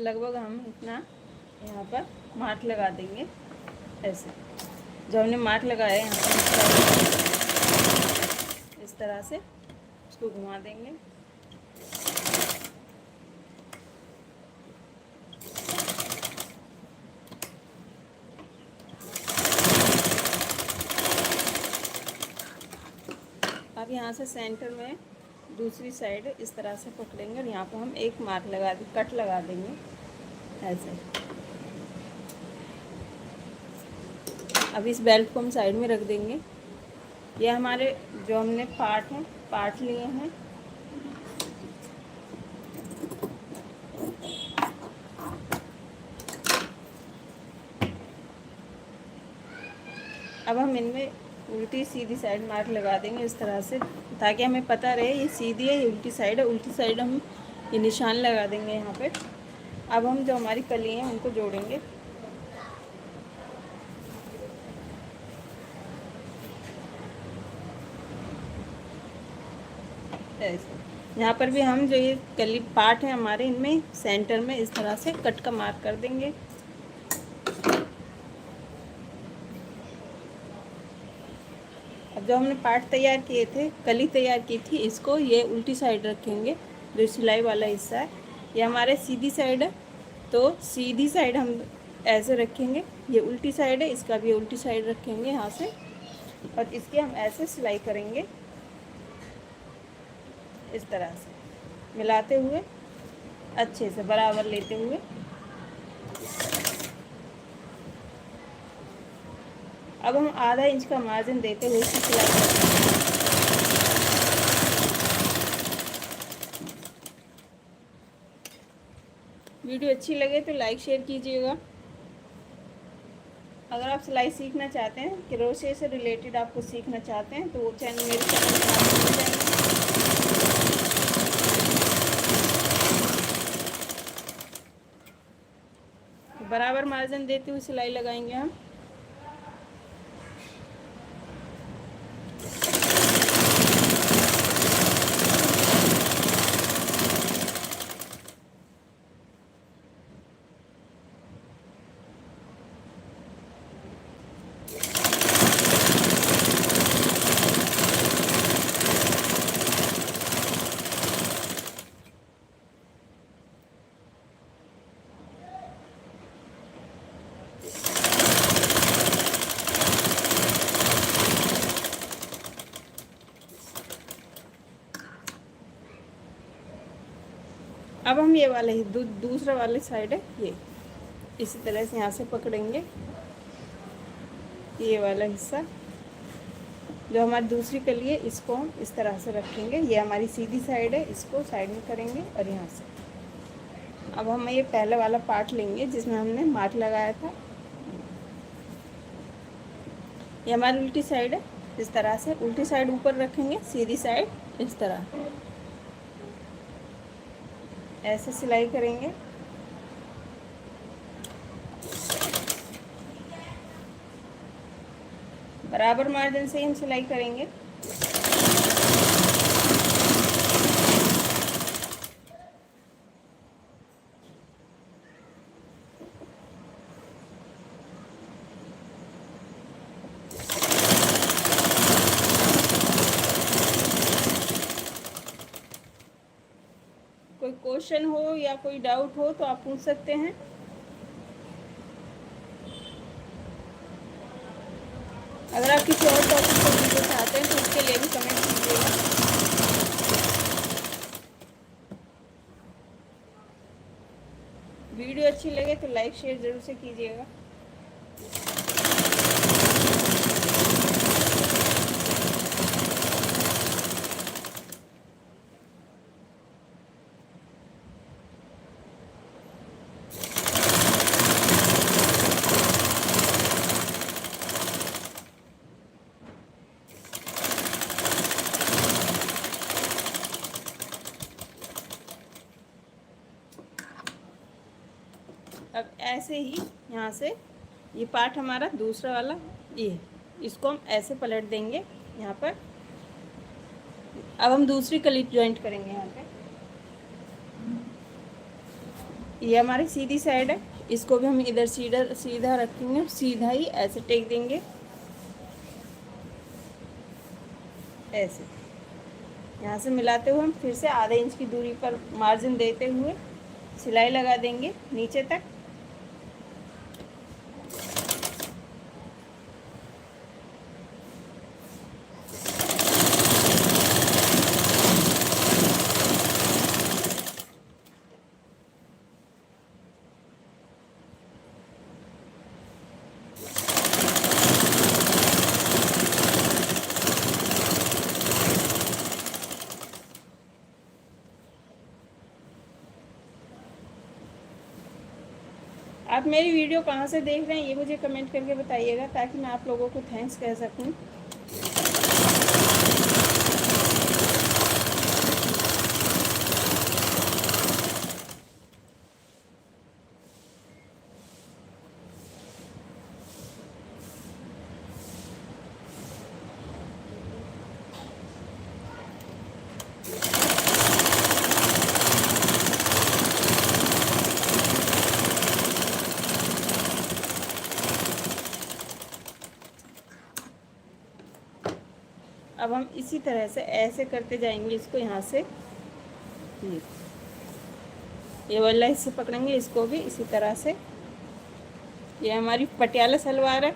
लगभग हम इतना यहाँ पर मार्क लगा देंगे। ऐसे जब हमने मार्क लगाया यहाँ पर इस तरह से उसको घुमा देंगे। अब यहाँ से सेंटर में दूसरी साइड इस तरह से पकड़ेंगे और यहाँ पर हम एक मार्क लगा कट लगा देंगे ऐसे। अब इस बेल्ट को हम साइड में रख देंगे। ये हमारे जो हमने पार्ट लिए हैं। अब हम इनमें उल्टी सीधी साइड मार्क लगा देंगे इस तरह से, ताकि हमें पता रहे ये सीधी है ये उल्टी साइड है। उल्टी साइड हम ये निशान लगा देंगे यहाँ पे। अब हम जो हमारी कली हैं उनको जोड़ेंगे। ऐसे यहाँ पर भी हम जो ये कली पार्ट है हमारे, इनमें सेंटर में इस तरह से कट का मार्क कर देंगे। अब जो हमने पार्ट तैयार किए थे, कली तैयार की थी, इसको ये उल्टी साइड रखेंगे। जो सिलाई वाला हिस्सा है ये हमारे सीधी साइड है, तो सीधी साइड हम ऐसे रखेंगे। ये उल्टी साइड है, इसका भी उल्टी साइड रखेंगे यहाँ से, और इसके हम ऐसे सिलाई करेंगे इस तरह से मिलाते हुए, अच्छे से बराबर लेते हुए। अब हम आधा इंच का मार्जिन देते हुए इसकी सिलाई करेंगे। वीडियो अच्छी लगे तो लाइक शेयर कीजिएगा। अगर आप सिलाई सीखना चाहते हैं, क्रोशे से रिलेटेड आपको सीखना चाहते हैं, तो वो चैनल मेरे चैनल पर आपको मिल जाएंगे। बराबर मार्जिन देते हुए सिलाई लगाएंगे हम। अब हम ये वाले ही दूसरा वाले साइड है ये इसी तरह से यहाँ से पकड़ेंगे। ये वाला हिस्सा जो हमारी दूसरी कली है, इसको हम इस तरह से रखेंगे। ये हमारी सीधी साइड है, इसको साइड में करेंगे और यहाँ से अब हम ये पहले वाला पार्ट लेंगे जिसमें हमने मार्क लगाया था। ये हमारी उल्टी साइड है, इस तरह से उल्टी साइड ऊपर रखेंगे, सीधी साइड इस तरह ऐसे सिलाई करेंगे। बराबर मार्जिन से हम सिलाई करेंगे। कोई क्वेश्चन हो या कोई डाउट हो तो आप पूछ सकते हैं। अगर आप किसी और टॉपिक पर वीडियो चाहते हैं तो उसके लिए भी कमेंट कीजिएगा। वीडियो अच्छी लगे तो लाइक शेयर ज़रूर से कीजिएगा। अब ऐसे ही यहाँ से ये पार्ट हमारा दूसरा वाला ये, इसको हम ऐसे पलट देंगे यहाँ पर। अब हम दूसरी कली ज्वाइंट करेंगे यहाँ पे। ये हमारी सीधी साइड है, इसको भी हम इधर सीधा सीधा रखेंगे, सीधा ही ऐसे टेक देंगे, ऐसे यहाँ से मिलाते हुए हम फिर से आधे इंच की दूरी पर मार्जिन देते हुए सिलाई लगा देंगे नीचे तक। आप मेरी वीडियो कहाँ से देख रहे हैं ये मुझे कमेंट करके बताइएगा, ताकि मैं आप लोगों को थैंक्स कह सकूँ। अब हम इसी तरह से ऐसे करते जाएंगे इसको, यहाँ से ये वाला हिस्से पकड़ेंगे, इसको भी इसी तरह से। ये हमारी पटियाला सलवार है।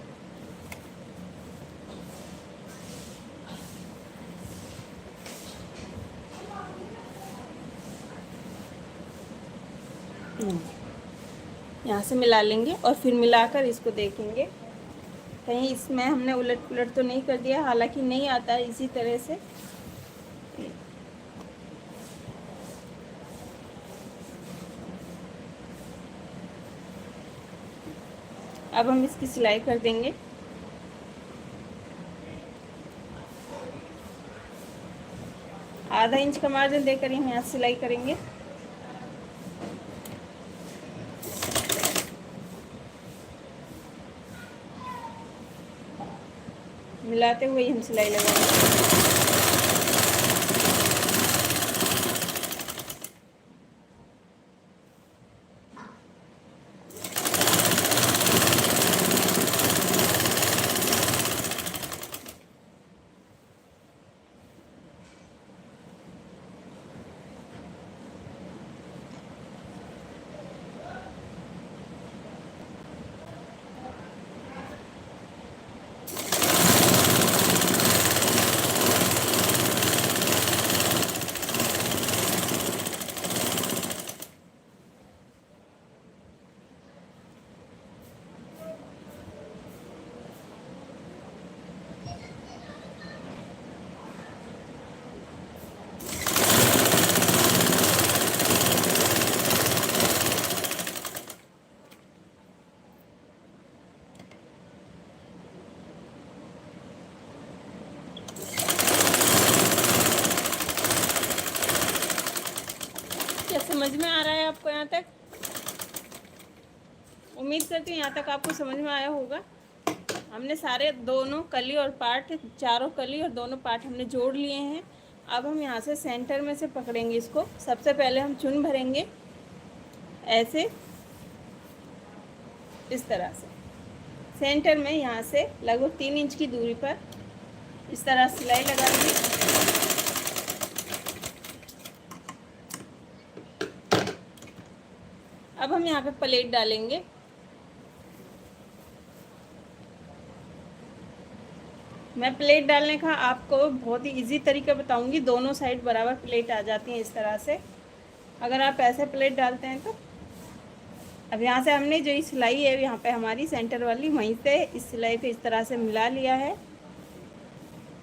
यहाँ से मिला लेंगे और फिर मिलाकर इसको देखेंगे कहीं इसमें हमने उलट पुलट तो नहीं कर दिया, हालांकि नहीं आता है इसी तरह से। अब हम इसकी सिलाई कर देंगे। आधा इंच का मार्जिन देकर हम यहाँ सिलाई करेंगे। मिलाते हुए हम सिलाई लगाएंगे। क्या समझ में आ रहा है आपको यहाँ तक? उम्मीद करती हूँ यहाँ तक आपको समझ में आया होगा। हमने सारे दोनों कली और पार्ट, चारों कली और दोनों पार्ट हमने जोड़ लिए हैं। अब हम यहाँ से सेंटर में से पकड़ेंगे इसको। सबसे पहले हम चुन भरेंगे ऐसे, इस तरह से सेंटर में यहाँ से लगभग 3 इंच की दूरी पर इस तरह सिलाई लगाएंगे। अब हम यहाँ पे प्लेट डालेंगे। मैं प्लेट डालने का आपको बहुत ही इजी तरीका बताऊंगी। दोनों साइड बराबर प्लेट आ जाती हैं इस तरह से, अगर आप ऐसे प्लेट डालते हैं तो। अब यहाँ से हमने जो सिलाई है यहाँ पे हमारी सेंटर वाली, वहीं से इस सिलाई पे इस तरह से मिला लिया है।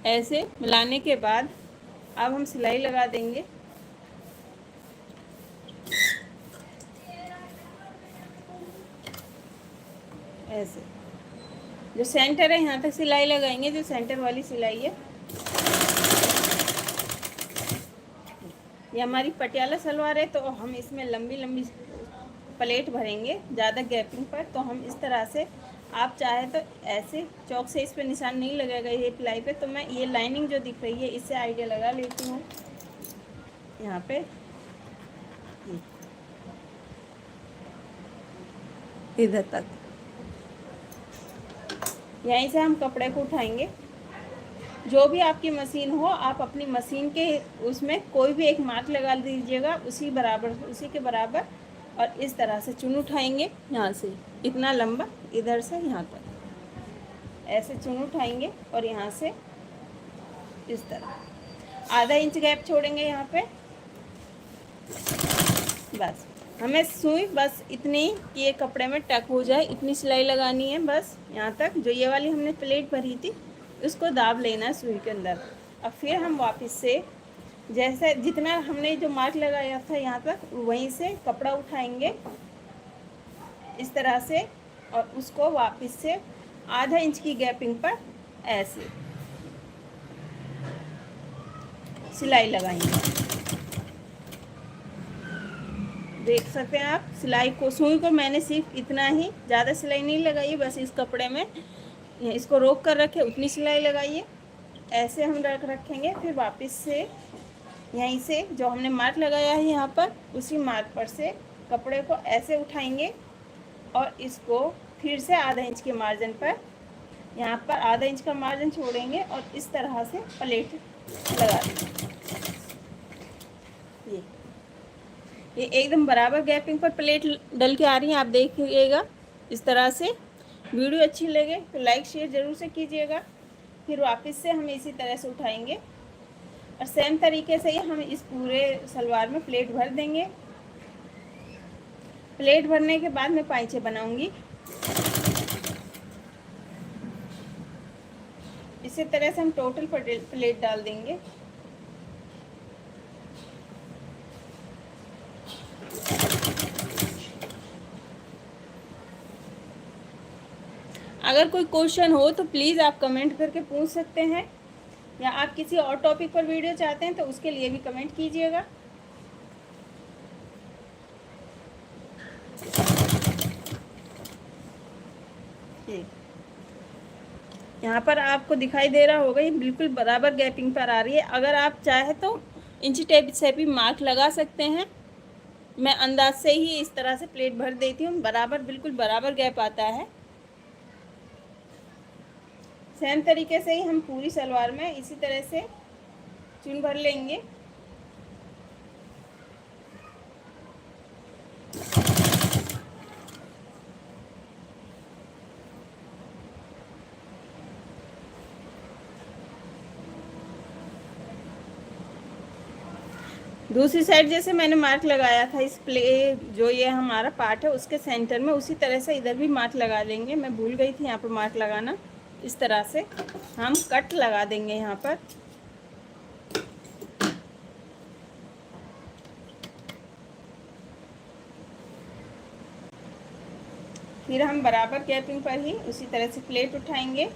ऐसे मिलाने के बाद अब हम सिलाई लगा देंगे। ऐसे जो सेंटर है यहाँ तक सिलाई लगाएंगे, जो सेंटर वाली सिलाई है। ये हमारी पटियाला सलवार है, तो हम इसमें लंबी लंबी प्लेट भरेंगे ज़्यादा गैपिंग पर। तो हम इस तरह से, आप चाहे तो ऐसे चौक से इस पर निशान नहीं लगेगा ये प्लाई पे, तो मैं ये लाइनिंग जो दिख रही है इससे आइडिया लगा लेती हूँ यहाँ पे। इधर तक। यहीं से हम कपड़े को उठाएंगे। जो भी आपकी मशीन हो, आप अपनी मशीन के उसमें कोई भी एक मार्क लगा दीजिएगा उसी के बराबर, और इस तरह से चुन उठाएंगे। यहाँ से इतना लंबा, इधर से यहाँ तक ऐसे चुन उठाएंगे, और यहाँ से इस तरह आधा इंच गैप छोड़ेंगे यहाँ पे। बस हमें सुई बस इतनी कि ये कपड़े में टक हो जाए, इतनी सिलाई लगानी है बस। यहाँ तक जो ये वाली हमने प्लेट भरी थी उसको दाब लेना है सुई के अंदर। अब फिर हम वापस से जैसे जितना हमने जो मार्क लगाया था यहाँ तक, वहीं से कपड़ा उठाएंगे इस तरह से, और उसको वापस से आधा इंच की गैपिंग पर ऐसे सिलाई लगाएंगे। देख सकते हैं आप सिलाई को, सुई को मैंने सिर्फ इतना ही, ज़्यादा सिलाई नहीं लगाई, बस इस कपड़े में इसको रोक कर रखे उतनी सिलाई लगाइए। ऐसे हम रखेंगे। फिर वापस से यहीं से जो हमने मार्क लगाया है यहाँ पर, उसी मार्क पर से कपड़े को ऐसे उठाएंगे, और इसको फिर से आधा इंच के मार्जिन पर, यहाँ पर आधा इंच का मार्जिन छोड़ेंगे, और इस तरह से प्लेट लगा देंगे। ये एकदम बराबर गैपिंग पर प्लेट डल के आ रही है, आप देखिएगा इस तरह से। वीडियो अच्छी लगे तो लाइक शेयर ज़रूर से कीजिएगा। फिर वापस से हम इसी तरह से उठाएंगे, और सेम तरीके से ही हम इस पूरे सलवार में प्लेट भर देंगे। प्लेट भरने के बाद मैं पाइचे बनाऊंगी। इसी तरह से हम टोटल प्लेट डाल देंगे। अगर कोई क्वेश्चन हो तो प्लीज़ आप कमेंट करके पूछ सकते हैं, या आप किसी और टॉपिक पर वीडियो चाहते हैं तो उसके लिए भी कमेंट कीजिएगा। यहाँ पर आपको दिखाई दे रहा होगा, ये बिल्कुल बराबर गैपिंग पर आ रही है। अगर आप चाहे तो इंची टेप से भी मार्क लगा सकते हैं। मैं अंदाज से ही इस तरह से प्लेट भर देती हूँ, बराबर बिल्कुल बराबर गैप आता है। सेम तरीके से ही हम पूरी सलवार में इसी तरह से चुन भर लेंगे। दूसरी साइड जैसे मैंने मार्क लगाया था इस जो ये हमारा पार्ट है उसके सेंटर में, उसी तरह से इधर भी मार्क लगा देंगे। मैं भूल गई थी यहाँ पर मार्क लगाना। इस तरह से हम कट लगा देंगे यहाँ पर। फिर हम बराबर गैपिंग पर ही उसी तरह से प्लेट उठाएंगे।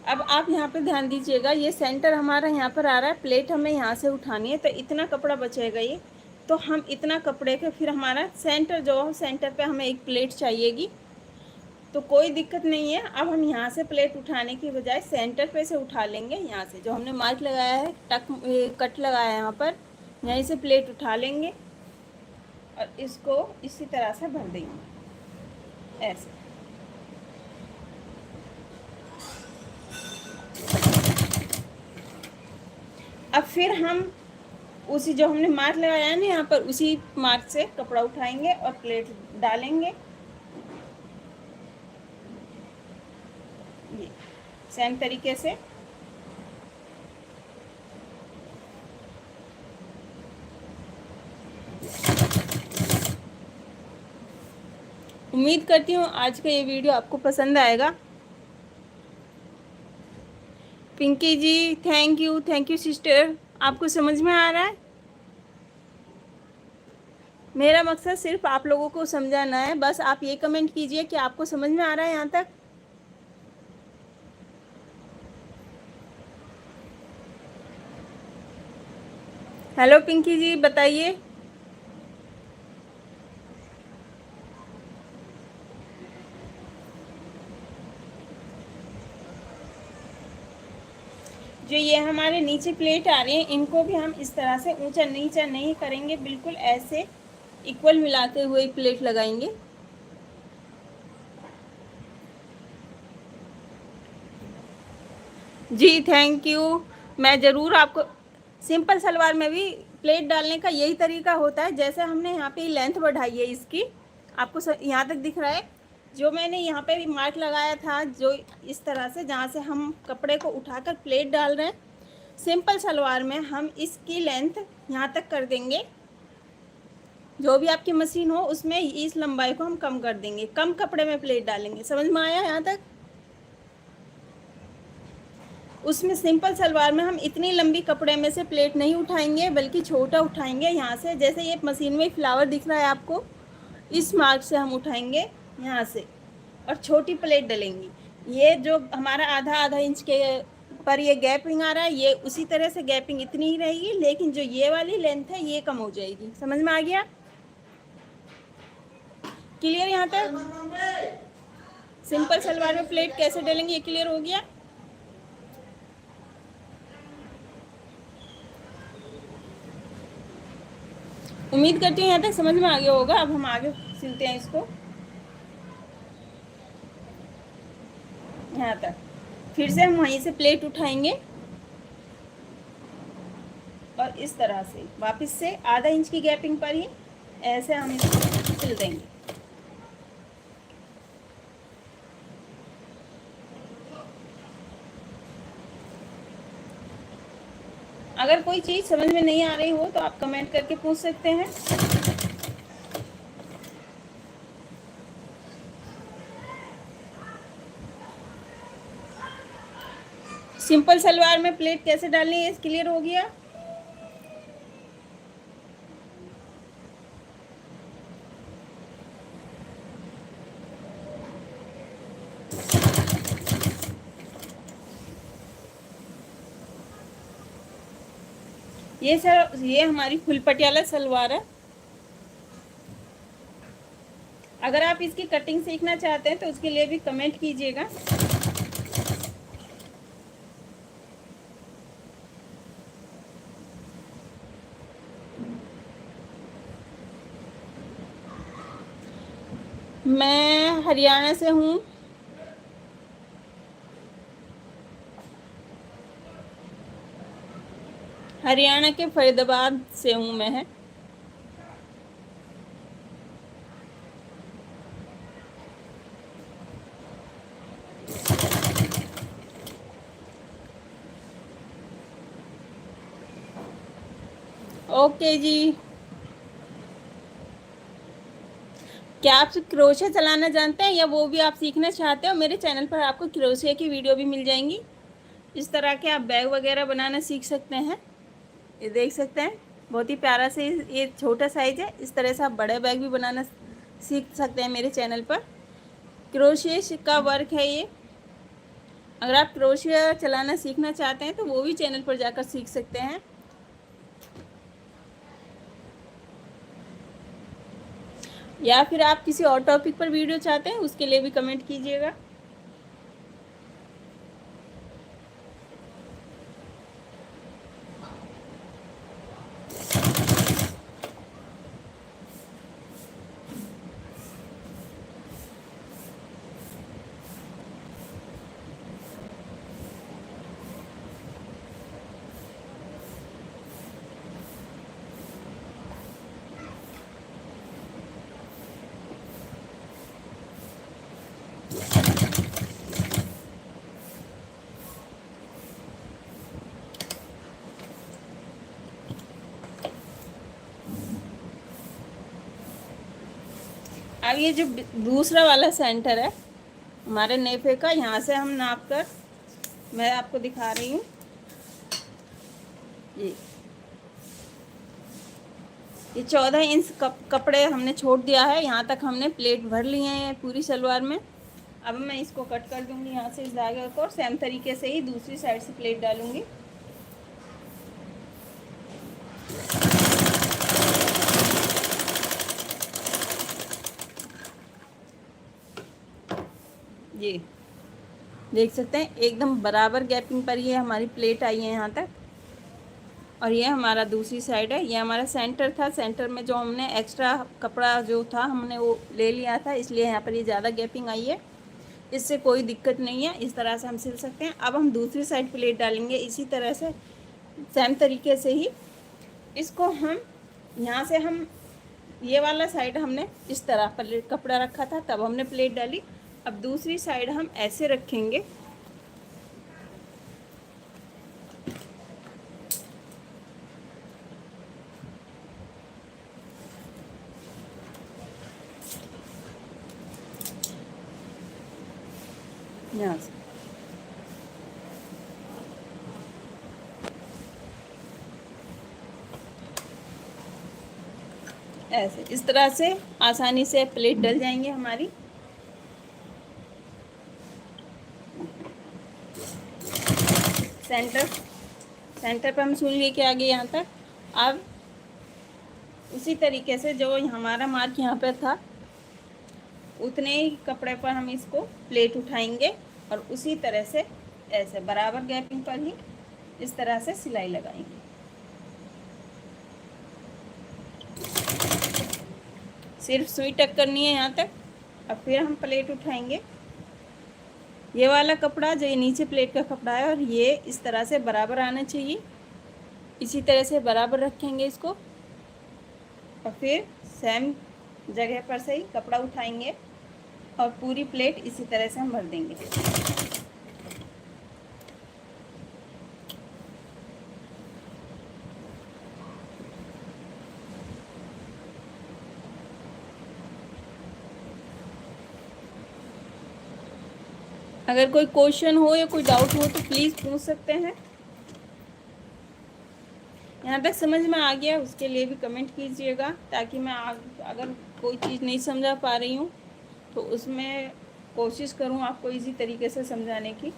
अब आप यहाँ पे ध्यान दीजिएगा, ये सेंटर हमारा यहाँ पर आ रहा है, प्लेट हमें यहाँ से उठानी है, तो इतना कपड़ा बचेगा ये। तो हम इतना कपड़े के फिर हमारा सेंटर जो सेंटर पे हमें एक प्लेट चाहिएगी, तो कोई दिक्कत नहीं है। अब हम यहाँ से प्लेट उठाने की बजाय सेंटर पे से उठा लेंगे। यहाँ से जो हमने मार्क लगाया है, कट लगाया है यहाँ पर, यहीं से प्लेट उठा लेंगे और इसको इसी तरह से भर देंगे ऐसे। अब फिर हम उसी जो हमने मार्क लगाया है ना यहाँ पर, उसी मार्क से कपड़ा उठाएंगे और प्लेट डालेंगे। ये सेम तरीके से उम्मीद करती हूँ आज का ये वीडियो आपको पसंद आएगा। Pinky ji thank you sister. आपको समझ में आ रहा है? मेरा मकसद सिर्फ आप लोगों को समझाना है। बस आप ये कमेंट कीजिए कि आपको समझ में आ रहा है यहाँ तक। हेलो पिंकी जी बताइए। जो ये हमारे नीचे प्लेट आ रही है, इनको भी हम इस तरह से ऊंचा नीचा नहीं करेंगे, बिल्कुल ऐसे इक्वल मिलाते हुए प्लेट लगाएंगे। जी थैंक यू। मैं ज़रूर आपको, सिंपल सलवार में भी प्लेट डालने का यही तरीका होता है। जैसे हमने यहाँ पे लेंथ बढ़ाई है इसकी, आपको यहाँ तक दिख रहा है, जो मैंने यहाँ पे भी मार्क लगाया था, जो इस तरह से जहाँ से हम कपड़े को उठाकर प्लेट डाल रहे हैं, सिंपल सलवार में हम इसकी लेंथ यहाँ तक कर देंगे। जो भी आपकी मशीन हो उसमें इस लंबाई को हम कम कर देंगे, कम कपड़े में प्लेट डालेंगे। समझ में आया यहाँ तक? उसमें सिंपल सलवार में हम इतनी लंबी कपड़े में से प्लेट नहीं उठाएंगे, बल्कि छोटा उठाएंगे। यहाँ से जैसे ये मशीन में फ्लावर दिख रहा है आपको, इस मार्क से हम उठाएंगे यहाँ से और छोटी प्लेट डलेंगी। ये जो हमारा आधा इंच के पर ये गैपिंग आ रहा है, ये उसी तरह से गैपिंग इतनी ही रहेगी, लेकिन जो ये वाली लेंथ है ये कम हो जाएगी। समझ में आ गया? क्लियर यहाँ तक? सिंपल सलवार में प्लेट कैसे डलेंगे ये क्लियर हो गया? उम्मीद करती हूँ यहाँ तक समझ में आ गया होगा। अब हम आगे सिलते हैं इसको यहाँ तक। फिर से हम वहीं से प्लेट उठाएंगे और इस तरह से वापस से आधा इंच की गैपिंग पर ही ऐसे हम इसको सिल देंगे। अगर कोई चीज़ समझ में नहीं आ रही हो तो आप कमेंट करके पूछ सकते हैं। सिंपल सलवार में प्लेट कैसे डालनी है क्लियर हो गया? ये सर, ये हमारी फुल पटियाला सलवार है। अगर आप इसकी कटिंग सीखना चाहते हैं तो उसके लिए भी कमेंट कीजिएगा। मैं हरियाणा से हूँ। हरियाणा के फरीदाबाद से हूँ मैं। ओके जी। क्या आप क्रोशिया चलाना जानते हैं या वो भी आप सीखना चाहते हो? मेरे चैनल पर आपको क्रोशिया की वीडियो भी मिल जाएंगी। इस तरह के आप बैग वगैरह बनाना सीख सकते हैं। ये देख सकते हैं, बहुत ही प्यारा से ये छोटा साइज़ है। इस तरह से आप बड़े बैग भी बनाना सीख सकते हैं मेरे चैनल पर। क्रोशिया का वर्क है ये। अगर आप क्रोशिया चलाना सीखना चाहते हैं तो वो भी चैनल पर जाकर सीख सकते हैं। या फिर आप किसी और टॉपिक पर वीडियो चाहते हैं उसके लिए भी कमेंट कीजिएगा। अब ये जो दूसरा वाला सेंटर है हमारे नेफे का, यहाँ से हम नाप कर मैं आपको दिखा रही हूँ। ये 14 इंच कपड़े हमने छोड़ दिया है। यहाँ तक हमने प्लेट भर लिए हैं पूरी सलवार में। अब मैं इसको कट कर दूँगी यहाँ से इस धागे को, और सेम तरीके से ही दूसरी साइड से प्लेट डालूँगी। जी देख सकते हैं एकदम बराबर गैपिंग पर ये हमारी प्लेट आई है यहाँ तक। और ये हमारा दूसरी साइड है, ये हमारा सेंटर था। सेंटर में जो हमने एक्स्ट्रा कपड़ा जो था हमने वो ले लिया था, इसलिए यहाँ पर ये ज़्यादा गैपिंग आई है। इससे कोई दिक्कत नहीं है, इस तरह से हम सिल सकते हैं। अब हम दूसरी साइड प्लेट डालेंगे इसी तरह से, सेम तरीके से ही इसको हम यहाँ से हम ये वाला साइड हमने इस तरह पर कपड़ा रखा था, तब हमने प्लेट डाली। अब दूसरी साइड हम ऐसे रखेंगे, यहाँ से ऐसे, इस तरह से आसानी से प्लेट डल जाएंगे हमारी। सेंटर पे हम सुन लेके आ गए यहाँ तक। अब उसी तरीके से जो हमारा मार्क यहाँ पर था उतने ही कपड़े पर हम इसको प्लेट उठाएंगे और उसी तरह से ऐसे बराबर गैपिंग पर ही इस तरह से सिलाई लगाएंगे। सिर्फ सुई टक करनी है यहाँ तक। अब फिर हम प्लेट उठाएंगे, ये वाला कपड़ा जो ये नीचे प्लेट का कपड़ा है और ये इस तरह से बराबर आना चाहिए। इसी तरह से बराबर रखेंगे इसको और फिर सेम जगह पर से ही कपड़ा उठाएंगे और पूरी प्लेट इसी तरह से हम भर देंगे। अगर कोई क्वेश्चन हो या कोई डाउट हो तो प्लीज़ पूछ सकते हैं। यहाँ तक समझ में आ गया उसके लिए भी कमेंट कीजिएगा, ताकि मैं अगर कोई चीज़ नहीं समझा पा रही हूँ तो उसमें कोशिश करूँ आपको इजी तरीके से समझाने की।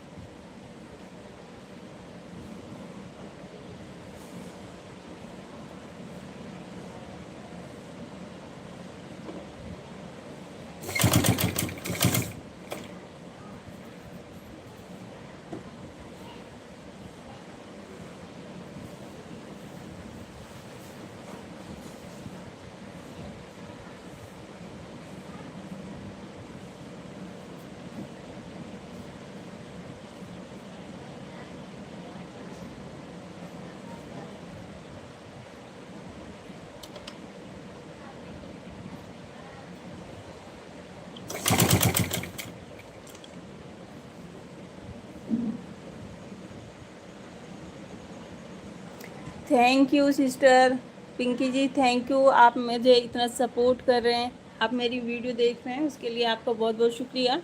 Thank you sister Pinky ji, thank you. आप मुझे इतना सपोर्ट कर रहे हैं, आप मेरी वीडियो देख रहे हैं, उसके लिए आपका बहुत बहुत शुक्रिया।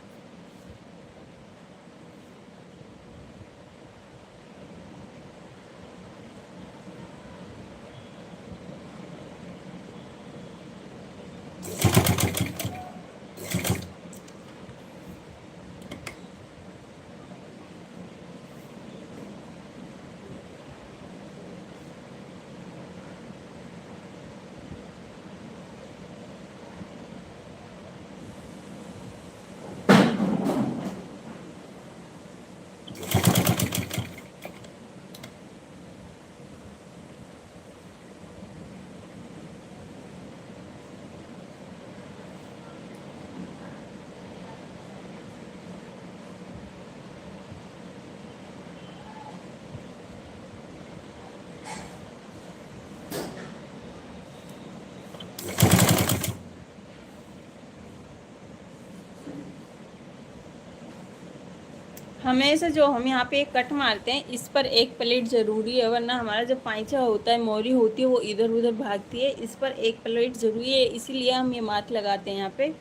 हमेशा जो हम यहाँ पे एक कट मारते हैं इस पर एक प्लेट ज़रूरी है, वरना हमारा जो पाइचा होता है, मोरी होती है, वो इधर उधर भागती है। इस पर एक प्लेट ज़रूरी है, इसीलिए हम ये मार्क लगाते हैं यहाँ पे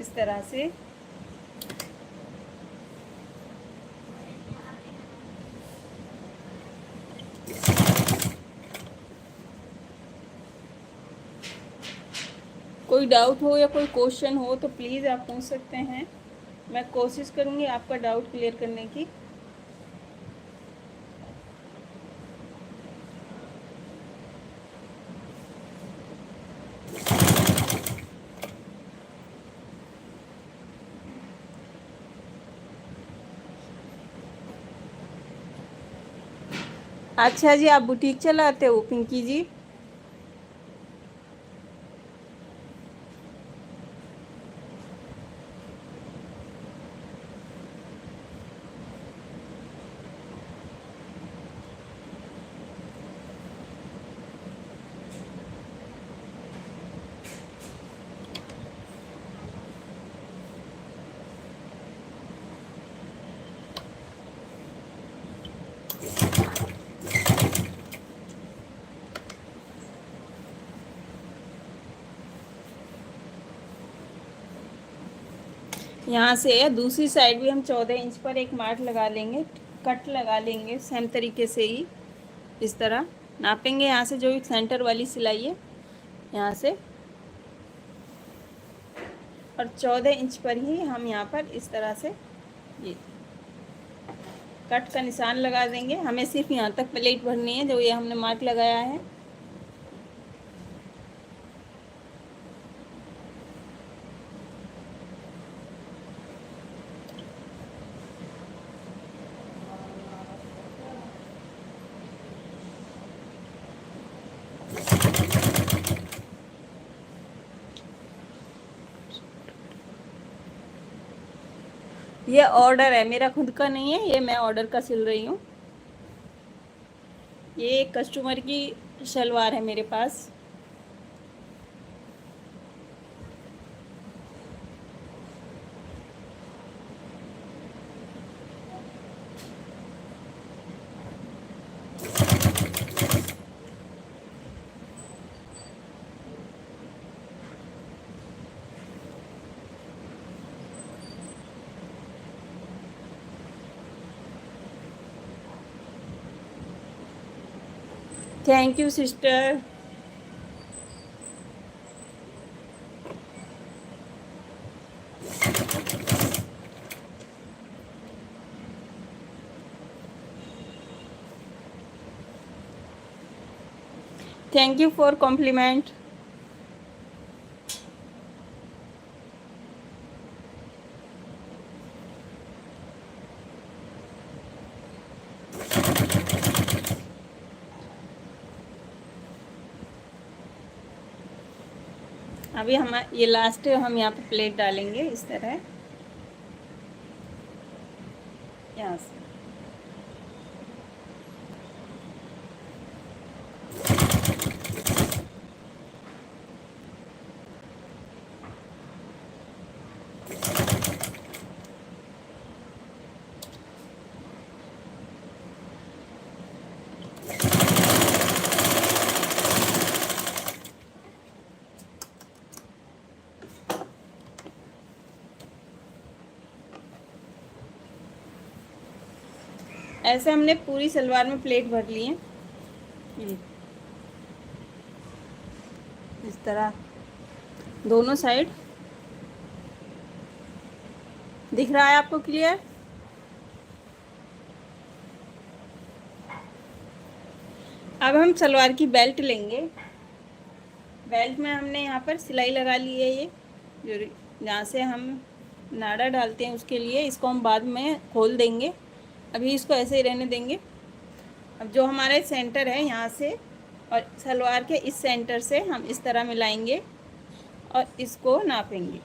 इस तरह से। कोई डाउट हो या कोई क्वेश्चन हो तो प्लीज़ आप पूछ सकते हैं, मैं कोशिश करूँगी आपका डाउट क्लियर करने की। अच्छा जी, आप बुटीक चलाते हो पिंकी जी? यहाँ से दूसरी साइड भी हम 14 इंच पर एक मार्क लगा लेंगे, कट लगा लेंगे सेम तरीके से ही। इस तरह नापेंगे यहाँ से, जो भी सेंटर वाली सिलाई है यहाँ से, और 14 इंच पर ही हम यहाँ पर इस तरह से ये कट का निशान लगा देंगे। हमें सिर्फ यहाँ तक प्लेट भरनी है, जो ये हमने मार्क लगाया है। ये ऑर्डर है, मेरा खुद का नहीं है, ये मैं ऑर्डर का सिल रही हूँ। ये एक कस्टमर की शलवार है मेरे पास। Thank you sister. Thank you for compliment. अभी हम ये लास्ट हम यहाँ पे प्लेट डालेंगे इस तरह, यहाँ से। ऐसे हमने पूरी सलवार में प्लेट भर ली है, ये इस तरह दोनों साइड। दिख रहा है आपको क्लियर? अब हम सलवार की बेल्ट लेंगे। बेल्ट में हमने यहाँ पर सिलाई लगा ली है, ये जो जहाँ से हम नाड़ा डालते हैं उसके लिए। इसको हम बाद में खोल देंगे, अभी इसको ऐसे ही रहने देंगे। अब जो हमारा सेंटर है यहाँ से और सलवार के इस सेंटर से हम इस तरह मिलाएंगे और इसको नापेंगे,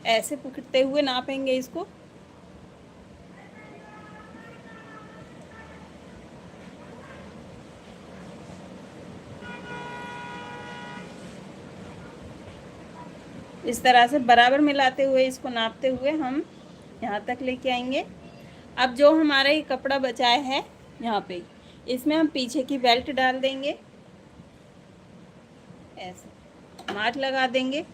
ऐसे पकड़ते हुए नापेंगे इसको। इस तरह से बराबर मिलाते हुए, इसको नापते हुए हम यहाँ तक लेके आएंगे। अब जो हमारा ये कपड़ा बचाया है यहाँ पे, इसमें हम पीछे की बेल्ट डाल देंगे, ऐसे मार्क लगा देंगे।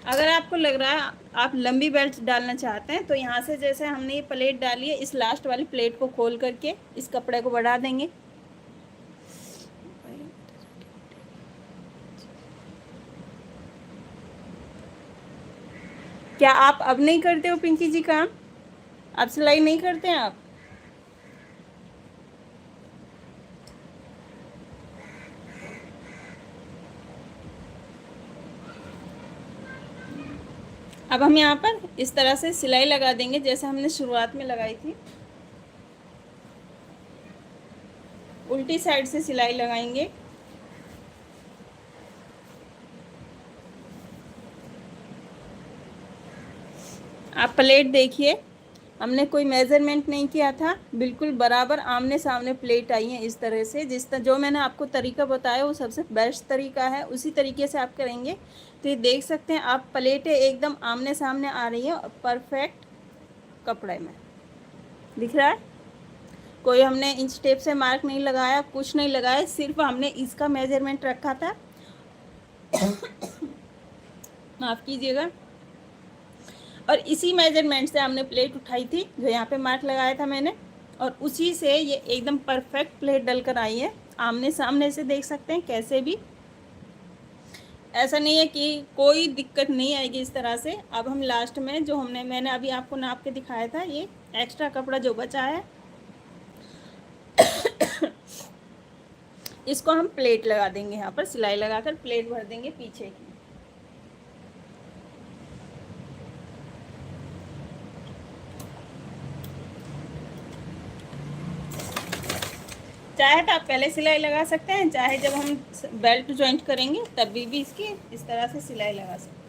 अगर आपको लग रहा है आप लंबी बेल्ट डालना चाहते हैं, तो यहाँ से जैसे हमने ये प्लेट डाली है, इस लास्ट वाली प्लेट को खोल करके इस कपड़े को बढ़ा देंगे। क्या आप अब नहीं करते हो पिंकी जी काम? अब सिलाई नहीं करते हैं आप? अब हम यहाँ पर इस तरह से सिलाई लगा देंगे जैसे हमने शुरुआत में लगाई थी। उल्टी साइड से सिलाई लगाएंगे। आप प्लेट देखिए, हमने कोई मेज़रमेंट नहीं किया था, बिल्कुल बराबर आमने सामने प्लेट आई है इस तरह से। जिस तरह जो मैंने आपको तरीका बताया वो सबसे बेस्ट तरीका है, उसी तरीके से आप करेंगे तो ये देख सकते हैं आप, प्लेटें एकदम आमने सामने आ रही हैं परफेक्ट कपड़े में। दिख रहा है? कोई हमने इंच टेप से मार्क नहीं लगाया, कुछ नहीं लगाया, सिर्फ हमने इसका मेजरमेंट रखा था माफ़ कीजिएगा, और इसी मेजरमेंट से हमने प्लेट उठाई थी जो यहाँ पे मार्क लगाया था मैंने, और उसी से ये एकदम परफेक्ट प्लेट डलकर आई है। आमने सामने से देख सकते हैं कैसे भी, ऐसा नहीं है कि कोई दिक्कत नहीं आएगी इस तरह से। अब हम लास्ट में जो मैंने अभी आपको नाप के दिखाया था, ये एक्स्ट्रा कपड़ा जो बचा है इसको हम प्लेट लगा देंगे, यहाँ पर सिलाई लगाकर प्लेट भर देंगे पीछे की। चाहे तो आप पहले सिलाई लगा सकते हैं, चाहे जब हम बेल्ट जॉइंट करेंगे तभी भी इसकी इस तरह से सिलाई लगा सकते हैं।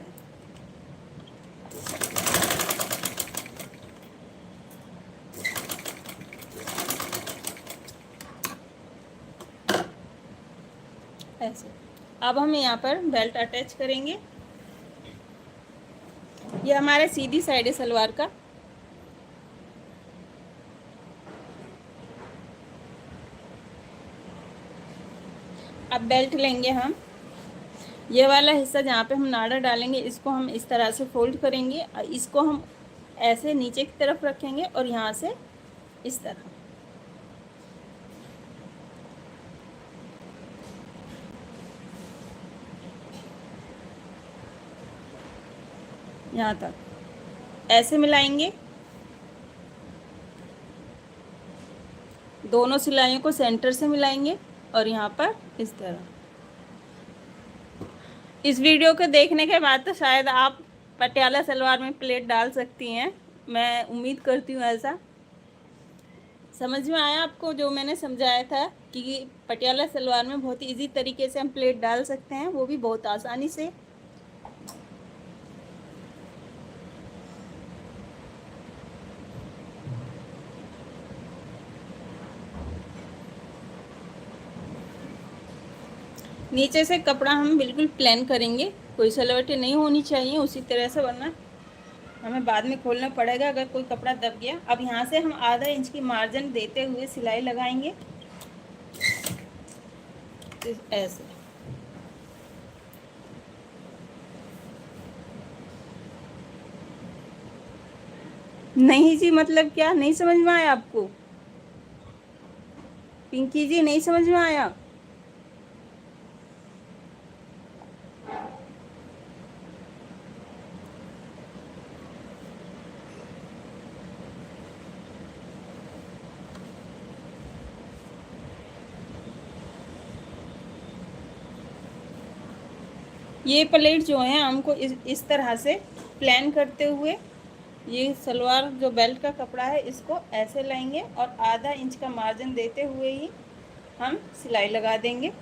ऐसे अब हम यहाँ पर बेल्ट अटैच करेंगे। ये हमारे सीधी साइड है सलवार का। अब बेल्ट लेंगे हम, ये वाला हिस्सा जहाँ पे हम नाड़ा डालेंगे इसको हम इस तरह से फोल्ड करेंगे, और इसको हम ऐसे नीचे की तरफ रखेंगे और यहाँ से इस तरह यहाँ तक ऐसे मिलाएंगे। दोनों सिलाइयों को सेंटर से मिलाएंगे और यहाँ पर इस तरह। इस वीडियो को देखने के बाद तो शायद आप पटियाला सलवार में प्लेट डाल सकती हैं, मैं उम्मीद करती हूँ ऐसा। समझ में आया आपको जो मैंने समझाया था कि पटियाला सलवार में बहुत इजी तरीके से हम प्लेट डाल सकते हैं, वो भी बहुत आसानी से। नीचे से कपड़ा हम बिल्कुल प्लेन करेंगे, कोई सलवटें नहीं होनी चाहिए उसी तरह से, वरना हमें बाद में खोलना पड़ेगा अगर कोई कपड़ा दब गया। अब यहाँ से हम आधा इंच की मार्जिन देते हुए सिलाई लगाएंगे ऐसे। नहीं जी, मतलब क्या नहीं समझ में आया आपको? पिंकी जी नहीं समझ में आया? ये प्लेट जो है हमको इस तरह से प्लान करते हुए, ये सलवार जो बेल्ट का कपड़ा है इसको ऐसे लाएंगे और आधा इंच का मार्जिन देते हुए ही हम सिलाई लगा देंगे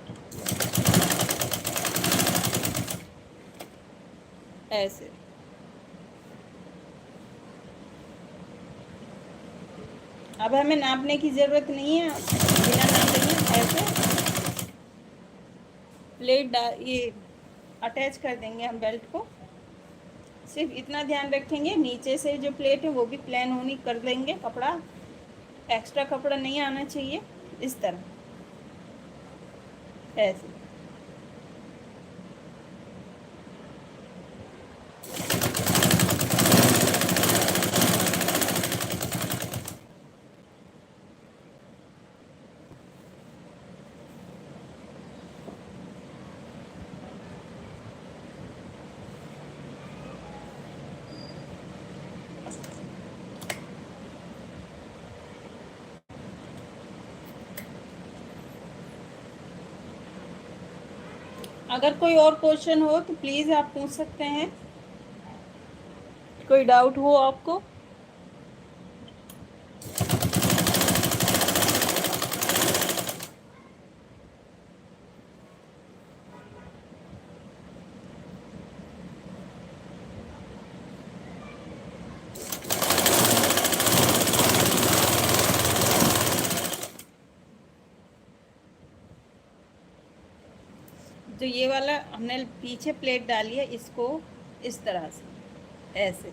ऐसे। अब हमें नापने की ज़रूरत नहीं है, बिना नापे ऐसे प्लेट ये अटैच कर देंगे हम बेल्ट को। सिर्फ इतना ध्यान रखेंगे नीचे से जो प्लेट है वो भी प्लेन होनी कर देंगे, कपड़ा एक्स्ट्रा कपड़ा नहीं आना चाहिए इस तरह ऐसे। अगर कोई और क्वेश्चन हो तो प्लीज़ आप पूछ सकते हैं, कोई डाउट हो आपको। जो ये वाला हमने पीछे प्लेट डाली है, इसको इस तरह से ऐसे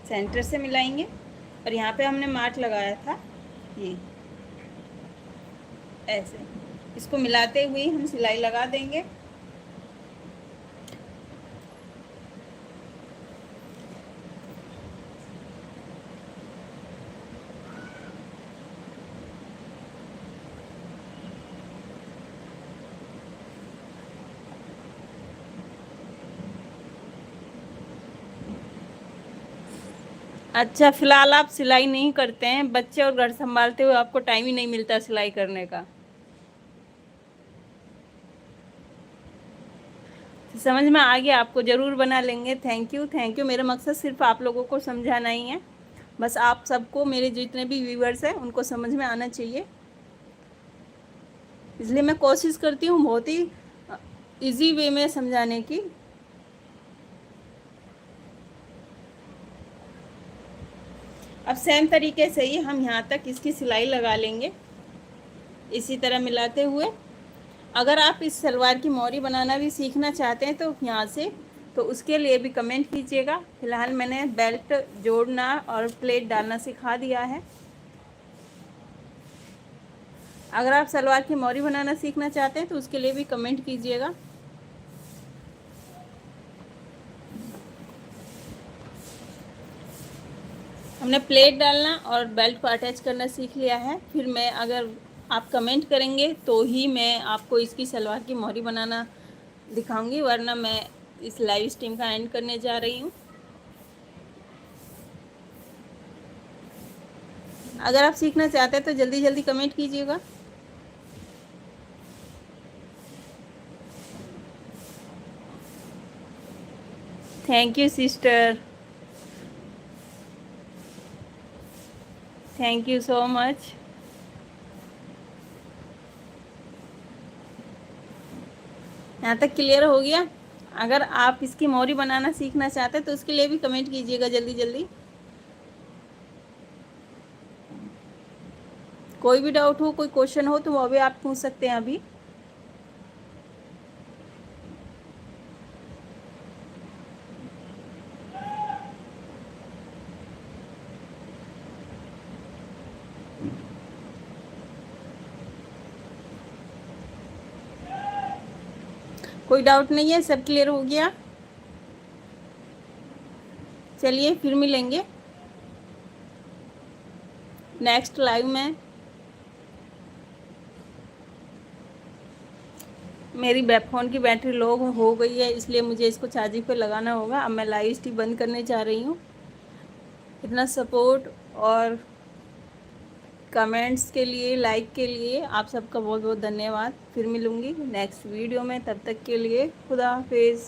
सेंटर से मिलाएंगे, और यहाँ पे हमने मार्क लगाया था ये ऐसे, इसको मिलाते हुए हम सिलाई लगा देंगे। अच्छा, फिलहाल आप सिलाई नहीं करते हैं, बच्चे और घर संभालते हुए आपको टाइम ही नहीं मिलता सिलाई करने का। समझ में आ गया, आपको ज़रूर बना लेंगे। Thank you, thank you. मेरा मकसद सिर्फ आप लोगों को समझाना ही है, बस आप सबको, मेरे जितने भी व्यूअर्स हैं उनको समझ में आना चाहिए, इसलिए मैं कोशिश करती हूँ बहुत ही इजी वे में समझाने की। अब सेम तरीके से ही हम यहाँ तक इसकी सिलाई लगा लेंगे, इसी तरह मिलाते हुए। अगर आप इस सलवार की मोरी बनाना भी सीखना चाहते हैं तो यहाँ से, तो उसके लिए भी कमेंट कीजिएगा। फिलहाल मैंने बेल्ट जोड़ना और प्लेट डालना सिखा दिया है। अगर आप सलवार की मोरी बनाना सीखना चाहते हैं तो उसके लिए भी कमेंट कीजिएगा। हमने प्लेट डालना और बेल्ट को अटैच करना सीख लिया है। फिर मैं, अगर आप कमेंट करेंगे तो ही मैं आपको इसकी सलवार की मोहरी बनाना दिखाऊंगी, वरना मैं इस लाइव स्ट्रीम का एंड करने जा रही हूँ। अगर आप सीखना चाहते हैं तो जल्दी जल्दी कमेंट कीजिएगा। Thank you sister, thank you so much. यहाँ तक क्लियर हो गया? अगर आप इसकी मोहरी बनाना सीखना चाहते हैं तो उसके लिए भी कमेंट कीजिएगा जल्दी जल्दी। कोई भी डाउट हो, कोई क्वेश्चन हो तो वो भी आप पूछ सकते हैं अभी। कोई डाउट नहीं है, सब क्लियर हो गया। चलिए फिर मिलेंगे नेक्स्ट लाइव में। मेरी फ़ोन की बैटरी लो हो गई है, इसलिए मुझे इसको चार्जिंग पे लगाना होगा। अब मैं लाइव स्ट्रीम बंद करने जा रही हूँ। इतना सपोर्ट और कमेंट्स के लिए, लाइक के लिए आप सबका बहुत बहुत धन्यवाद। फिर मिलूँगी नेक्स्ट वीडियो में, तब तक के लिए खुदा हाफिज़।